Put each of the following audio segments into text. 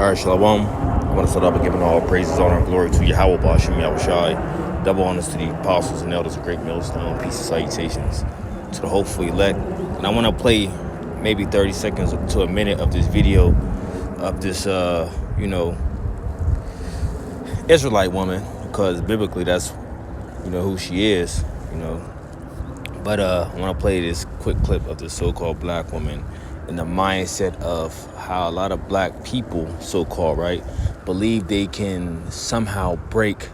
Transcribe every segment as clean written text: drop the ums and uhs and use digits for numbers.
All right, Shalom. I want to start off by giving all praises, honor, and glory to Yahweh Bashim Yahushai. Double honors to the apostles and elders of Great Millstone. Peace and salutations to the hopefully elect. And I want to play maybe 30 seconds to a minute of this video of this, Israelite woman, because biblically that's, who she is, But I want to play this quick clip of this so-called black woman and the mindset of how a lot of black people, so-called, right, believe they can somehow break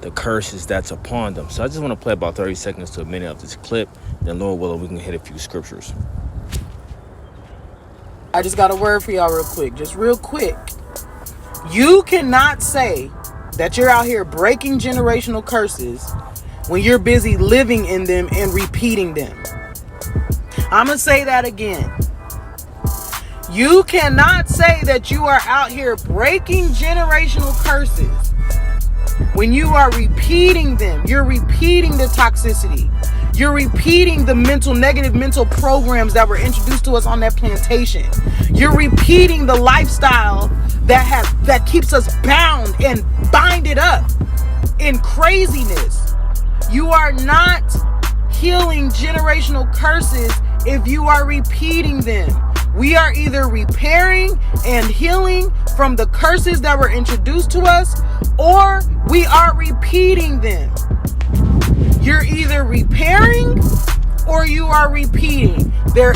the curses that's upon them. So I just want to play about 30 seconds to a minute of this clip. Then Lord willing, we can hit a few scriptures. I just got a word for y'all real quick. Just real quick. You cannot say that you're out here breaking generational curses when you're busy living in them and repeating them. I'm going to say that again. You cannot say that you are out here breaking generational curses when you are repeating them. You're repeating the toxicity. You're repeating the negative mental programs that were introduced to us on that plantation. You're repeating the lifestyle that keeps us bound and binded up in craziness. You are not healing generational curses if you are repeating them. We are either repairing and healing from the curses that were introduced to us, or we are repeating them. You're either repairing or you are repeating. All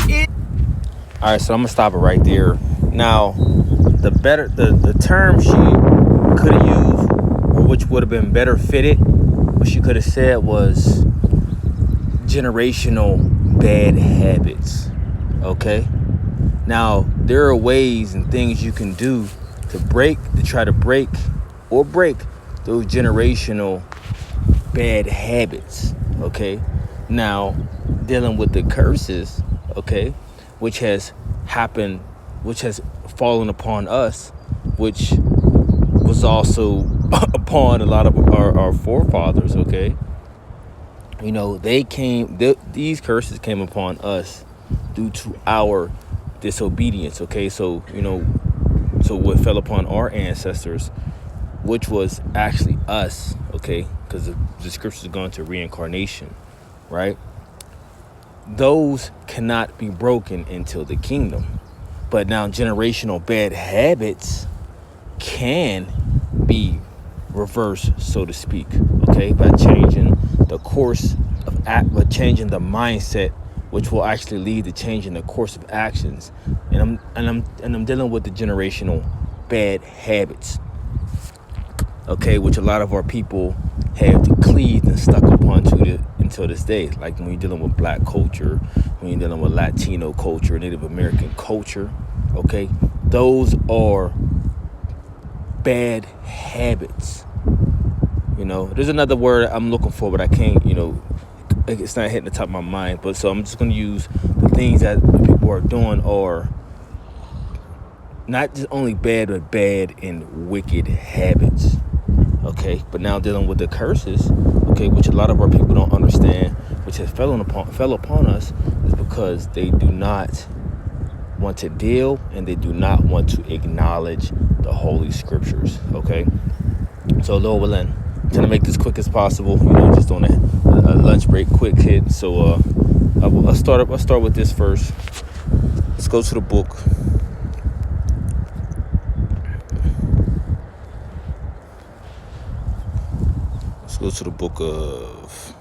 right, so I'm gonna stop it right there. Now, the term she could have used, or which would have been better fitted, what she could have said was generational bad habits. Okay. Now, there are ways and things you can do to try to break those generational bad habits, okay? Now, dealing with the curses, okay, which has happened, which has fallen upon us, which was also upon a lot of our forefathers, okay? These curses came upon us due to our disobedience, okay? So what fell upon our ancestors, which was actually us, okay? Because the scriptures are going to reincarnation, right? Those cannot be broken until the kingdom. But now generational bad habits can be reversed, so to speak, okay? By changing the course of by changing the mindset, which will actually lead to changing the course of actions. And I'm dealing with the generational bad habits, okay, which a lot of our people have cleaved and stuck upon until this day. Like when you're dealing with black culture, when you're dealing with Latino culture, Native American culture, okay, those are bad habits. There's another word I'm looking for, but I can't, it's not hitting the top of my mind. But so I'm just going to use the things that people are doing are not just only bad, but bad and wicked habits. Okay, but now dealing with the curses, okay, which a lot of our people don't understand, which has fell upon us, is because they do not want to deal and they do not want to acknowledge the holy scriptures. Okay, so Lord willing, I'm trying to make this quick as possible. Just on a lunch break, quick hit. So I'll start with this first. Let's go to the book. Let's go to the book of.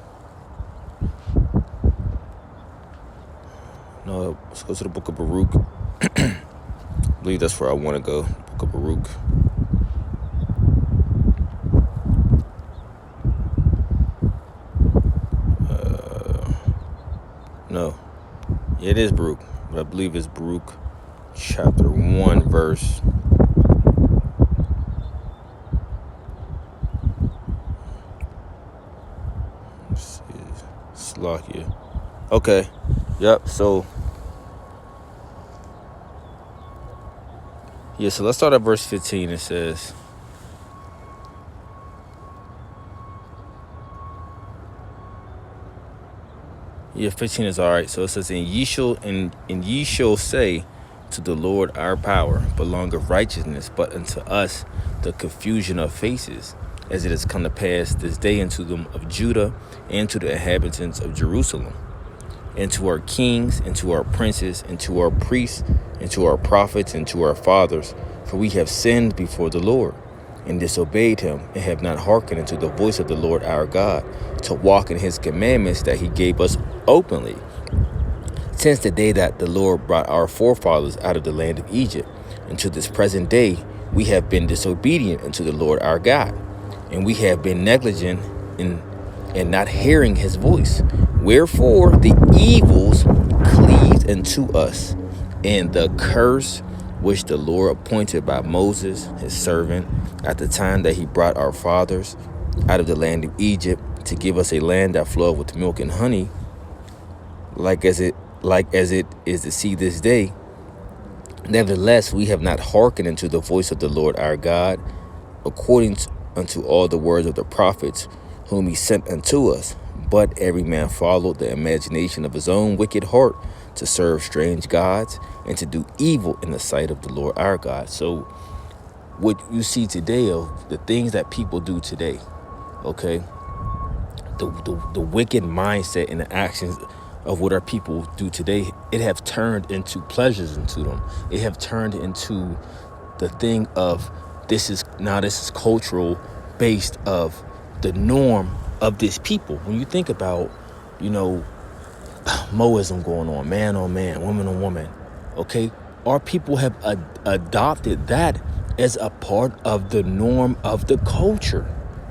No, let's go to the book of Baruch. I believe that's where I want to go. Book of Baruch. No, it is Baruch, but I believe it's Baruch chapter 1 verse. Let's see, Slakia. Okay, yep. So let's start at verse 15. It says, Yeah, 15 is all right. So it says, and ye shall say to the Lord our power belongeth righteousness, but unto us the confusion of faces, as it has come to pass this day unto them of Judah and to the inhabitants of Jerusalem, and to our kings, and to our princes, and to our priests, and to our prophets, and to our fathers, for we have sinned before the Lord, and disobeyed him, and have not hearkened unto the voice of the Lord our God, to walk in his commandments that he gave us openly, since the day that the Lord brought our forefathers out of the land of Egypt. And to this present day we have been disobedient unto the Lord our God, and we have been negligent in not hearing his voice. Wherefore the evils cleaved unto us, and the curse which the Lord appointed by Moses his servant at the time that he brought our fathers out of the land of Egypt, to give us a land that floweth with milk and honey, like as it is to see this day. Nevertheless, we have not hearkened unto the voice of the Lord our God, according unto all the words of the prophets whom he sent unto us. But every man followed the imagination of his own wicked heart, to serve strange gods, and to do evil in the sight of the Lord our God. So what you see today of the things that people do today, okay, the wicked mindset and the actions of what our people do today, it have turned into pleasures into them. It have turned into the thing of this is cultural based of the norm of this people. When you think about, Moism going on man, woman on woman, okay, our people have adopted that as a part of the norm of the culture.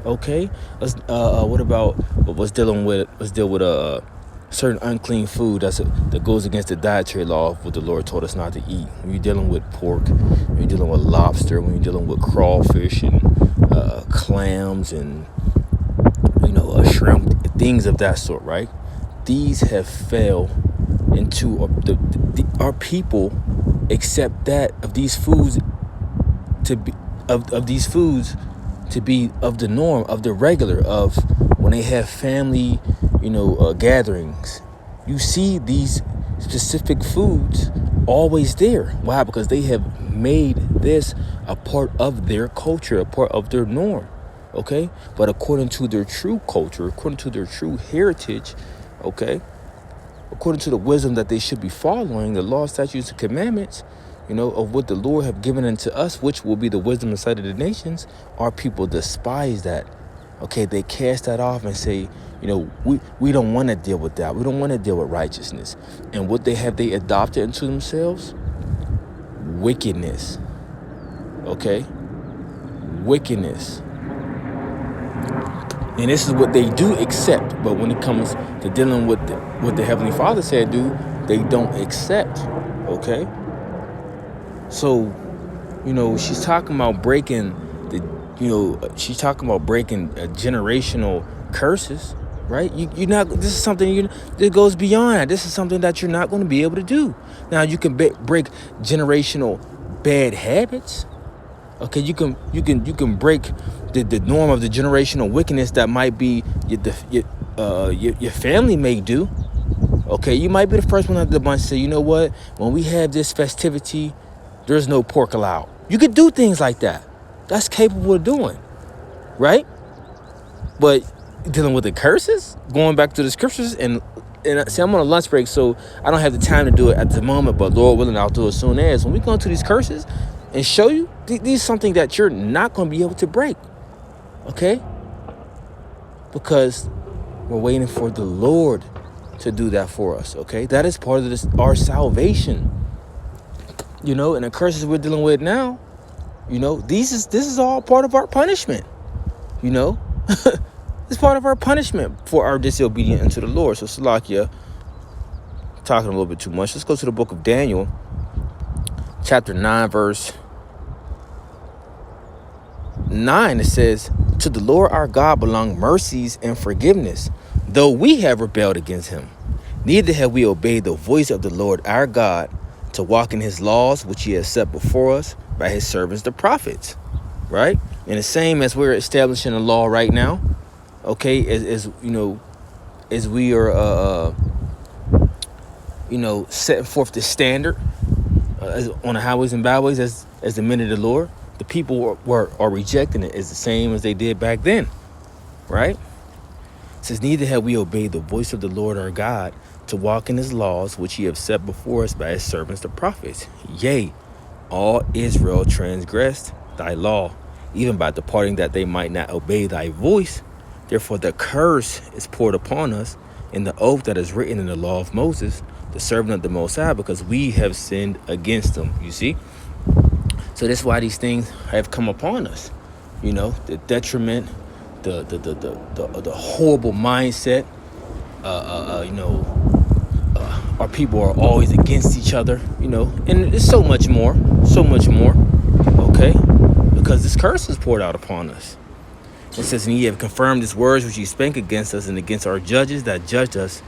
Okay, let's let's deal with certain unclean food that goes against the dietary law of what the Lord told us not to eat. When you're dealing with pork, when you're dealing with lobster, when you're dealing with crawfish and clams and shrimp, things of that sort, right? These have fell into our people accept that of these foods to be of these foods to be of the norm, of the regular, of when they have family, gatherings. You see these specific foods always there. Why? Because they have made this a part of their culture, a part of their norm. Okay? But according to their true culture, according to their true heritage, okay, according to the wisdom that they should be following, the law, statutes, and commandments, of what the Lord have given unto us, which will be the wisdom and sight of the nations, our people despise that. Okay, they cast that off and say, we don't want to deal with that. We don't want to deal with righteousness. And what they adopted into themselves? Wickedness. Okay? Wickedness. And this is what they do accept. But when it comes to dealing with what the Heavenly Father said do, they don't accept. Okay? So, she's talking about breaking generational curses, right? You're not. This is something that goes beyond that. This is something that you're not going to be able to do. Now you can break generational bad habits. Okay, you can break the norm of the generational wickedness that might be your family may do. Okay, you might be the first one of the bunch to say, you know what? When we have this festivity, there's no pork allowed. You could do things like that. That's capable of doing, right? But dealing with the curses, going back to the scriptures, and see, I'm on a lunch break, so I don't have the time to do it at the moment, but Lord willing, I'll do it soon as. When we go into these curses and show you, these are something that you're not going to be able to break, okay? Because we're waiting for the Lord to do that for us, okay? That is part of our salvation, and the curses we're dealing with now, this is all part of our punishment, It's part of our punishment for our disobedience unto the Lord. So, Salakia, talking a little bit too much. Let's go to the book of Daniel, chapter 9, verse 9. It says, to the Lord our God belong mercies and forgiveness, though we have rebelled against him. Neither have we obeyed the voice of the Lord our God to walk in his laws, which he has set before us by his servants, the prophets. Right? And the same as we're establishing a law right now. Okay, as we are, setting forth the standard on the highways and byways as the men of the Lord. The people are rejecting it as the same as they did back then, right? It says, neither have we obeyed the voice of the Lord our God to walk in his laws, which he have set before us by his servants the prophets. Yea, all Israel transgressed thy law, even by departing that they might not obey thy voice. Therefore the curse is poured upon us in the oath that is written in the law of Moses, the servant of the Most High, because we have sinned against him. You see? So that's why these things have come upon us. You know, the detriment, the horrible mindset. Our people are always against each other. You know, and there's so much more. Okay, because this curse is poured out upon us. It says, and ye have confirmed his words which ye spake against us and against our judges that judged us,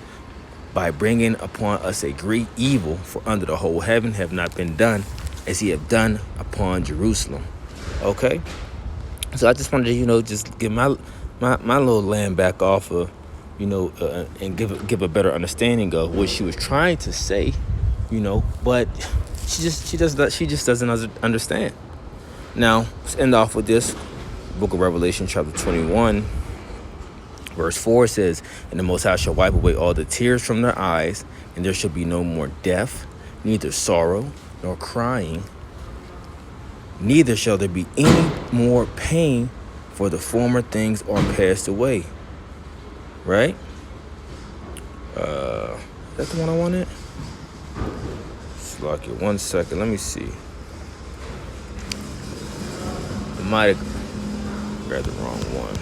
by bringing upon us a great evil, for under the whole heaven have not been done as he have done upon Jerusalem. Okay, so I just wanted to, just give my little land back off of, and give a better understanding of what she was trying to say, but she just doesn't understand. Now let's end off with this. Book of Revelation, chapter 21, verse 4 says, and the Most High shall wipe away all the tears from their eyes, and there shall be no more death, neither sorrow nor crying, neither shall there be any more pain, for the former things are passed away. Right? Is that the one I wanted? Slock it. 1 second. Let me see. I might have grabbed the wrong one.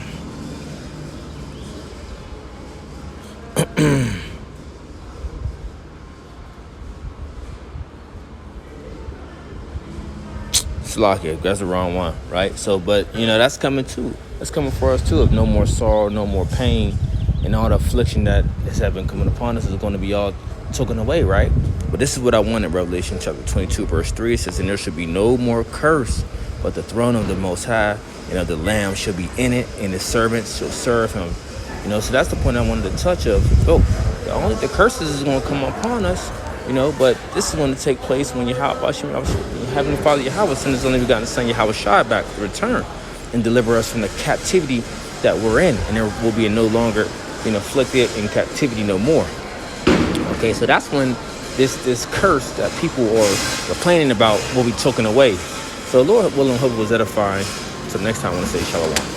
Slock it. That's the wrong one, right? So, but that's coming too. That's coming for us too. Of no more sorrow, no more pain, and all the affliction that has been coming upon us is going to be all taken away, right? But this is what I want in Revelation chapter 22, verse 3. It says, and there should be no more curse, but the throne of the Most High and of the Lamb shall be in it, and his servants shall serve him. So that's the point I wanted to touch of. The curses is going to come upon us, but this is going to take place when Heavenly Father Yahweh sends his only begotten Son Yahweh Shai back to return and deliver us from the captivity that we're in, and there will be no longer afflicted in captivity no more. Okay, so that's when this curse that people are complaining about will be taken away. So Lord willing, hope was edifying. So next time I want to say shalom.